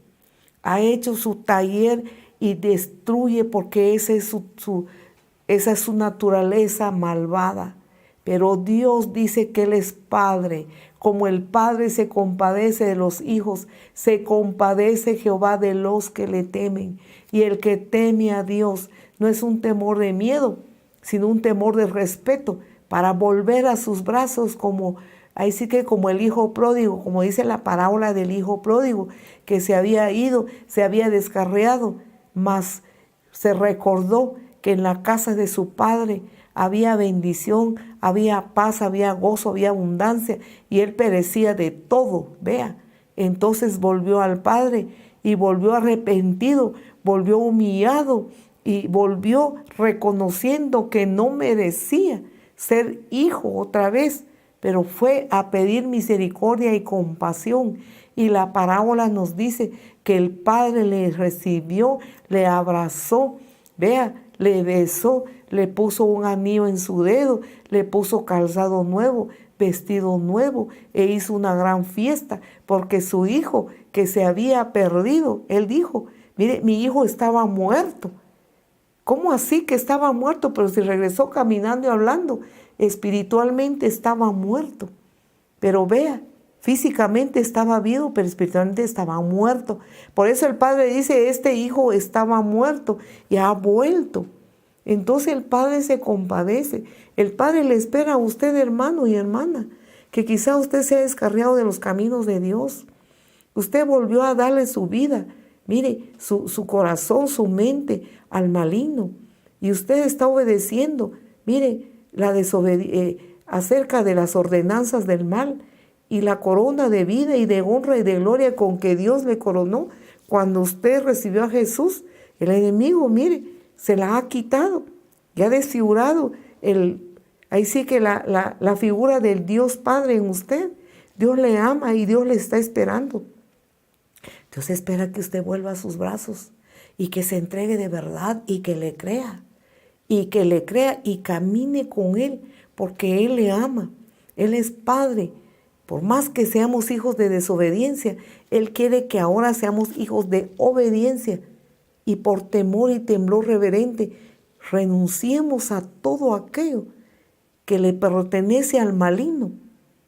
Ha hecho su taller y destruye porque esa es su naturaleza malvada. Pero Dios dice que Él es Padre. Como el Padre se compadece de los hijos, se compadece Jehová de los que le temen. Y el que teme a Dios no es un temor de miedo, sino un temor de respeto, para volver a sus brazos como el hijo pródigo, como dice la parábola del hijo pródigo, que se había ido, se había descarriado, mas se recordó que en la casa de su padre había bendición, había paz, había gozo, había abundancia, y él perecía de todo, vea. Entonces volvió al Padre y volvió arrepentido, volvió humillado y volvió reconociendo que no merecía ser hijo otra vez, pero fue a pedir misericordia y compasión. Y la parábola nos dice que el Padre le recibió, le abrazó, vea, le besó, le puso un anillo en su dedo, le puso calzado nuevo, vestido nuevo, e hizo una gran fiesta, porque su hijo que se había perdido, él dijo, mire, mi hijo estaba muerto. ¿Cómo así que estaba muerto? Pero si regresó caminando y hablando, espiritualmente estaba muerto. Pero vea, físicamente estaba vivo, pero espiritualmente estaba muerto. Por eso el Padre dice, este hijo estaba muerto y ha vuelto. Entonces el Padre se compadece. El Padre le espera a usted, hermano y hermana, que quizá usted se ha descarriado de los caminos de Dios, Usted volvió a darle su vida, mire, su corazón, su mente al maligno. Y usted está obedeciendo, mire, acerca de las ordenanzas del mal y la corona de vida y de honra y de gloria con que Dios le coronó. Cuando usted recibió a Jesús, el enemigo, mire, se la ha quitado y ha desfigurado ahí sí que la figura del Dios Padre en usted. Dios le ama y Dios le está esperando. Dios espera que usted vuelva a sus brazos y que se entregue de verdad y que le crea. Y que le crea y camine con Él, porque Él le ama. Él es Padre. Por más que seamos hijos de desobediencia, Él quiere que ahora seamos hijos de obediencia. Y por temor y temblor reverente, renunciemos a todo aquello que le pertenece al maligno.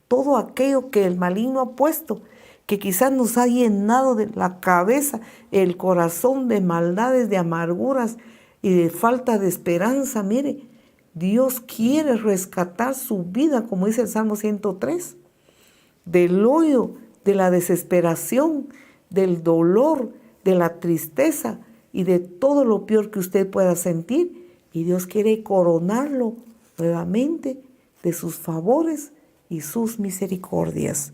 Todo aquello que el maligno ha puesto, que quizás nos ha llenado de la cabeza, el corazón de maldades, de amarguras y de falta de esperanza. Mire, Dios quiere rescatar su vida, como dice el Salmo 103, del hoyo, de la desesperación, del dolor, de la tristeza y de todo lo peor que usted pueda sentir. Y Dios quiere coronarlo nuevamente de sus favores y sus misericordias.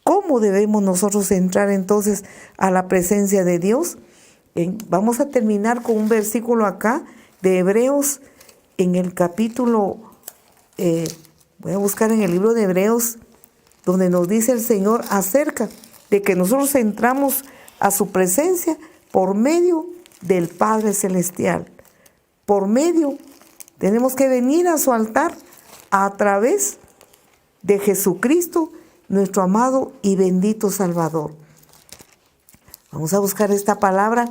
¿Cómo debemos nosotros entrar entonces a la presencia de Dios? Vamos a terminar con un versículo acá de Hebreos en el capítulo, voy a buscar en el libro de Hebreos, donde nos dice el Señor acerca de que nosotros entramos a su presencia por medio del Padre Celestial. Por medio, tenemos que venir a su altar a través de Jesucristo, nuestro amado y bendito Salvador. Vamos a buscar esta palabra,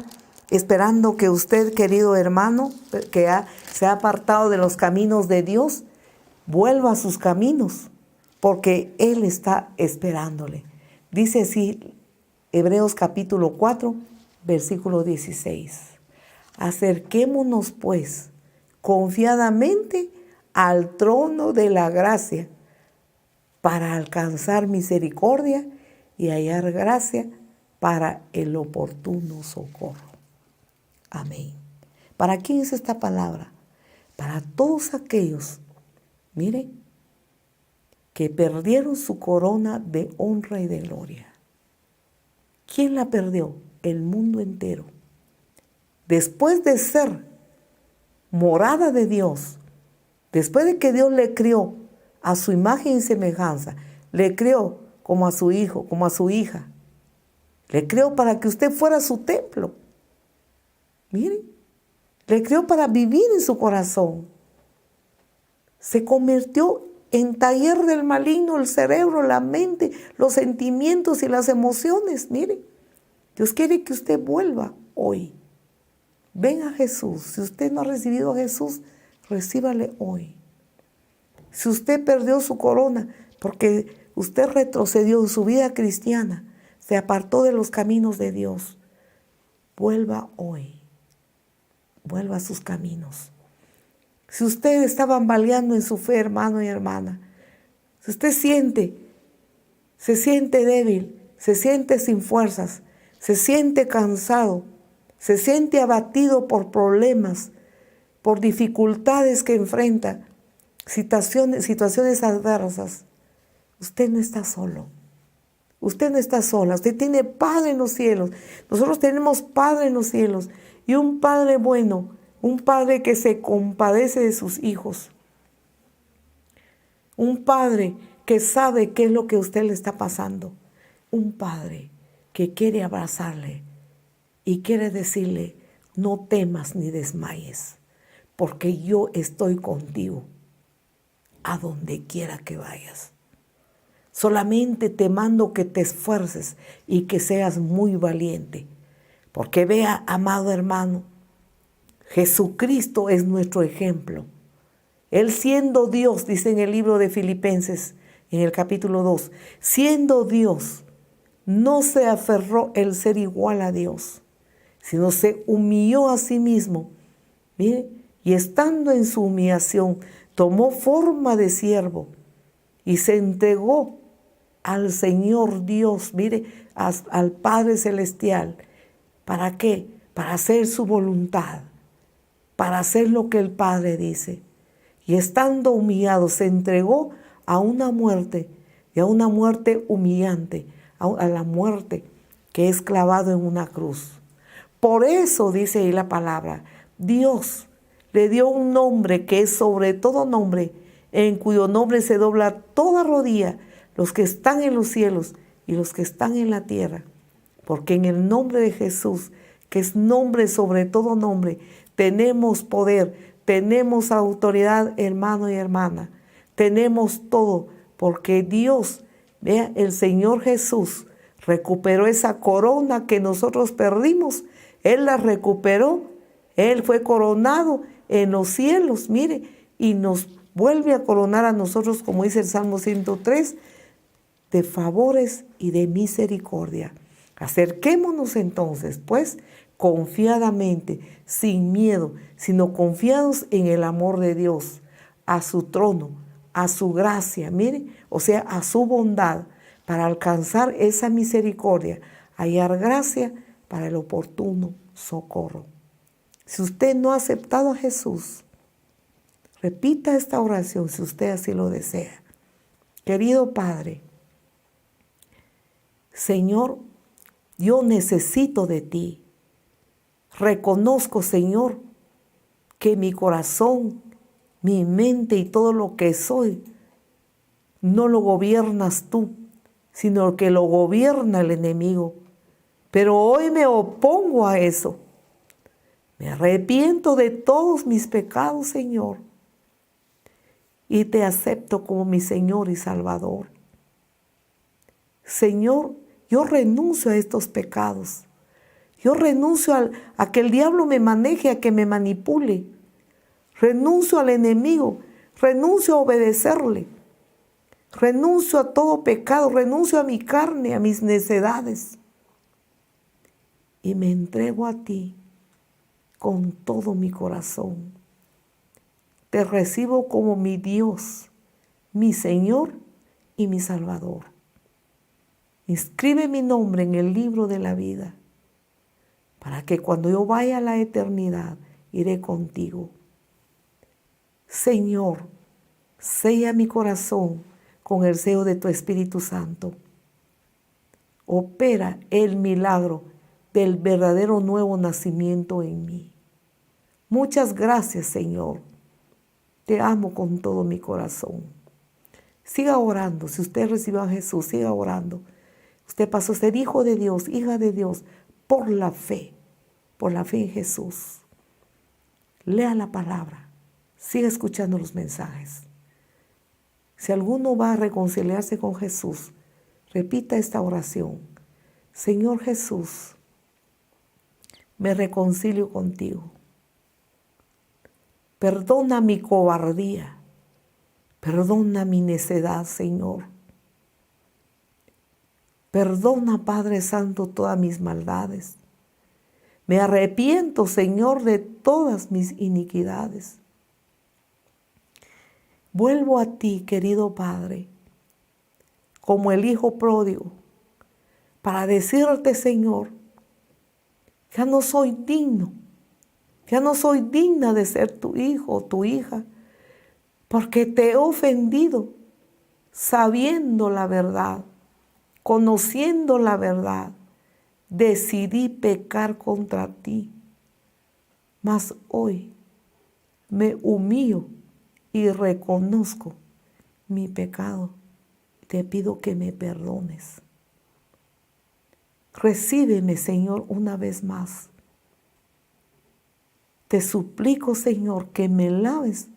esperando que usted, querido hermano, que se ha apartado de los caminos de Dios, vuelva a sus caminos, porque Él está esperándole. Dice así, Hebreos capítulo 4, versículo 16. Acerquémonos, pues, confiadamente al trono de la gracia, para alcanzar misericordia y hallar gracia para el oportuno socorro. Amén. ¿Para quién es esta palabra? Para todos aquellos, miren, que perdieron su corona de honra y de gloria. ¿Quién la perdió? El mundo entero. Después de ser morada de Dios, después de que Dios le crió a su imagen y semejanza, le crió como a su hijo, como a su hija, le creó para que usted fuera su templo. Miren, le creó para vivir en su corazón. Se convirtió en taller del maligno el cerebro, la mente, los sentimientos y las emociones. Miren, Dios quiere que usted vuelva hoy. Ven a Jesús. Si usted no ha recibido a Jesús, recíbale hoy. Si usted perdió su corona porque usted retrocedió en su vida cristiana, se apartó de los caminos de Dios, vuelva hoy. Vuelva a sus caminos. Si usted está bamboleando en su fe, hermano y hermana, si usted se siente débil, se siente sin fuerzas, se siente cansado, se siente abatido por problemas, por dificultades que enfrenta, situaciones adversas, usted no está solo. Usted no está sola, usted tiene Padre en los cielos. Nosotros tenemos Padre en los cielos y un Padre bueno, un Padre que se compadece de sus hijos. Un Padre que sabe qué es lo que a usted le está pasando. Un Padre que quiere abrazarle y quiere decirle, no temas ni desmayes, porque yo estoy contigo a donde quiera que vayas. Solamente te mando que te esfuerces y que seas muy valiente. Porque vea, amado hermano, Jesucristo es nuestro ejemplo. Él siendo Dios, dice en el libro de Filipenses, en el capítulo 2, siendo Dios, no se aferró el ser igual a Dios, sino se humilló a sí mismo. Mire, y estando en su humillación, tomó forma de siervo y se entregó al Señor Dios, mire, al Padre Celestial. ¿Para qué? Para hacer su voluntad, para hacer lo que el Padre dice. Y estando humillado, se entregó a una muerte, y a una muerte humillante, a la muerte que es clavado en una cruz. Por eso dice ahí la palabra, Dios le dio un nombre que es sobre todo nombre, en cuyo nombre se dobla toda rodilla, los que están en los cielos y los que están en la tierra. Porque en el nombre de Jesús, que es nombre sobre todo nombre, tenemos poder, tenemos autoridad, hermano y hermana. Tenemos todo, porque Dios, vea, el Señor Jesús recuperó esa corona que nosotros perdimos. Él la recuperó, Él fue coronado en los cielos, mire, y nos vuelve a coronar a nosotros, como dice el Salmo 103, de favores y de misericordia. Acerquémonos entonces, pues, confiadamente, sin miedo, sino confiados en el amor de Dios, a su trono, a su gracia, mire, o sea, a su bondad, para alcanzar esa misericordia, hallar gracia para el oportuno socorro. Si usted no ha aceptado a Jesús, repita esta oración si usted así lo desea. Querido Padre, Señor, yo necesito de ti. Reconozco, Señor, que mi corazón, mi mente y todo lo que soy, no lo gobiernas tú, sino que lo gobierna el enemigo. Pero hoy me opongo a eso. Me arrepiento de todos mis pecados, Señor, y te acepto como mi Señor y Salvador. Señor, yo renuncio a estos pecados. Yo renuncio a que el diablo me maneje, a que me manipule. Renuncio al enemigo, renuncio a obedecerle. Renuncio a todo pecado, renuncio a mi carne, a mis necedades. Y me entrego a ti con todo mi corazón. Te recibo como mi Dios, mi Señor y mi Salvador. Inscribe mi nombre en el libro de la vida, para que cuando yo vaya a la eternidad, iré contigo. Señor, sella mi corazón con el sello de tu Espíritu Santo. Opera el milagro del verdadero nuevo nacimiento en mí. Muchas gracias, Señor. Te amo con todo mi corazón. Siga orando. Si usted recibió a Jesús, siga orando. Usted pasó a ser hijo de Dios, hija de Dios, por la fe en Jesús. Lea la palabra. Siga escuchando los mensajes. Si alguno va a reconciliarse con Jesús, repita esta oración. Señor Jesús, me reconcilio contigo. Perdona mi cobardía. Perdona mi necedad, Señor. Perdona, Padre Santo, todas mis maldades. Me arrepiento, Señor, de todas mis iniquidades. Vuelvo a ti, querido Padre, como el Hijo pródigo, para decirte, Señor, ya no soy digno, ya no soy digna de ser tu hijo o tu hija, porque te he ofendido, sabiendo la verdad, conociendo la verdad. Decidí pecar contra ti, mas hoy me humillo y reconozco mi pecado. Te pido que me perdones. Recíbeme, Señor, una vez más. Te suplico, Señor, que me laves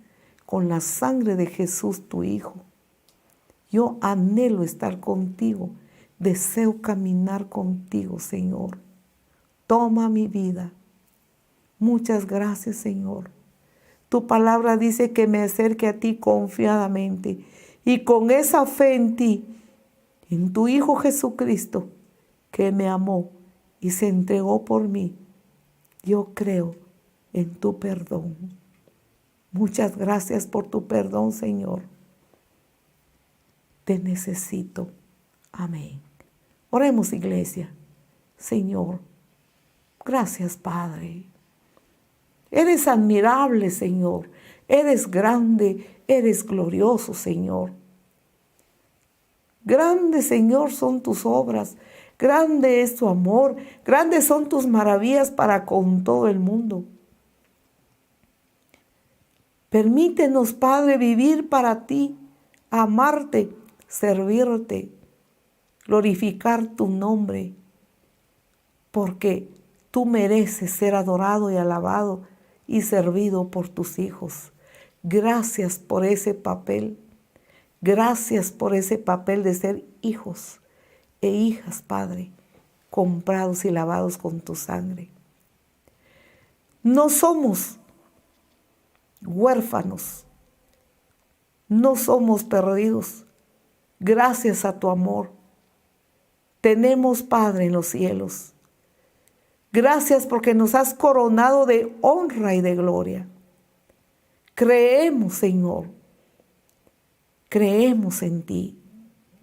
con la sangre de Jesús, tu Hijo. Yo anhelo estar contigo. Deseo caminar contigo, Señor. Toma mi vida. Muchas gracias, Señor. Tu palabra dice que me acerque a ti confiadamente y con esa fe en ti, en tu Hijo Jesucristo, que me amó y se entregó por mí. Yo creo en tu perdón. Muchas gracias por tu perdón, Señor. Te necesito. Amén. Oremos, iglesia. Señor, gracias, Padre. Eres admirable, Señor. Eres grande, eres glorioso, Señor. Grande, Señor, son tus obras. Grande es tu amor. Grandes son tus maravillas para con todo el mundo. Permítenos, Padre, vivir para ti, amarte, servirte, glorificar tu nombre, porque tú mereces ser adorado y alabado y servido por tus hijos. Gracias por ese papel. Gracias por ese papel de ser hijos e hijas, Padre, comprados y lavados con tu sangre. No somos huérfanos, no somos perdidos. Gracias a tu amor, tenemos Padre en los cielos. Gracias porque nos has coronado de honra y de gloria. Creemos, Señor. Creemos en ti.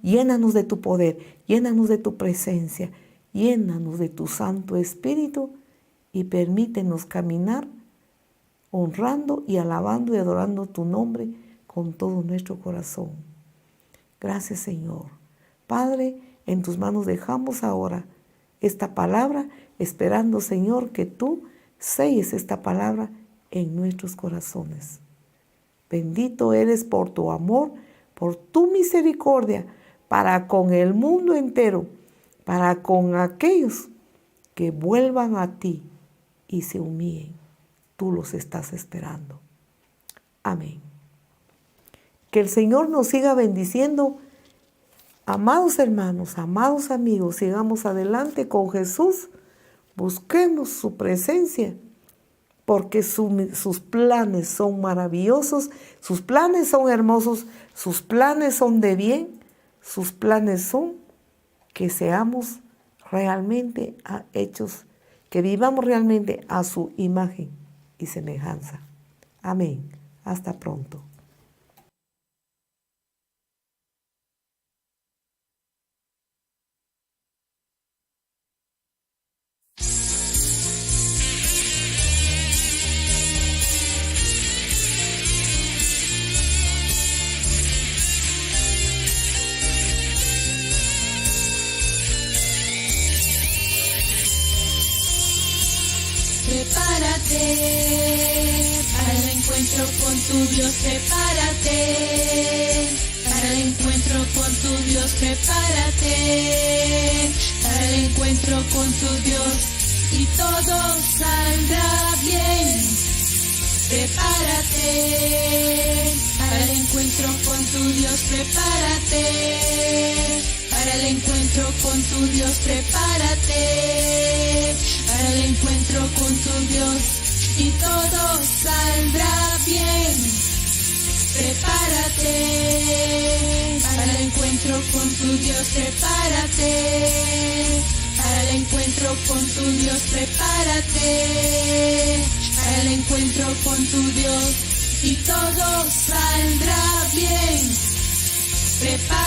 Llénanos de tu poder, llénanos de tu presencia, llénanos de tu Santo Espíritu y permítenos caminar honrando y alabando y adorando tu nombre con todo nuestro corazón. Gracias, Señor. Padre, en tus manos dejamos ahora esta palabra, esperando, Señor, que tú selles esta palabra en nuestros corazones. Bendito eres por tu amor, por tu misericordia, para con el mundo entero, para con aquellos que vuelvan a ti y se humillen. Tú los estás esperando. Amén. Que el Señor nos siga bendiciendo. Amados hermanos, amados amigos, sigamos adelante con Jesús. Busquemos su presencia, porque sus planes son maravillosos, sus planes son hermosos, sus planes son de bien, sus planes son que seamos realmente hechos, que vivamos realmente a su imagen y semejanza. Amén. Hasta pronto. Prepárate para el encuentro con tu Dios, prepárate para el encuentro con tu Dios, prepárate para el encuentro con tu Dios y todo saldrá bien. Prepárate para el encuentro con tu Dios, prepárate para el encuentro con tu Dios, prepárate para el encuentro con tu Dios y todo saldrá bien. Prepárate para el encuentro con tu Dios, prepárate para el encuentro con tu Dios, prepárate para el encuentro con tu Dios y todo saldrá bien. Prepárate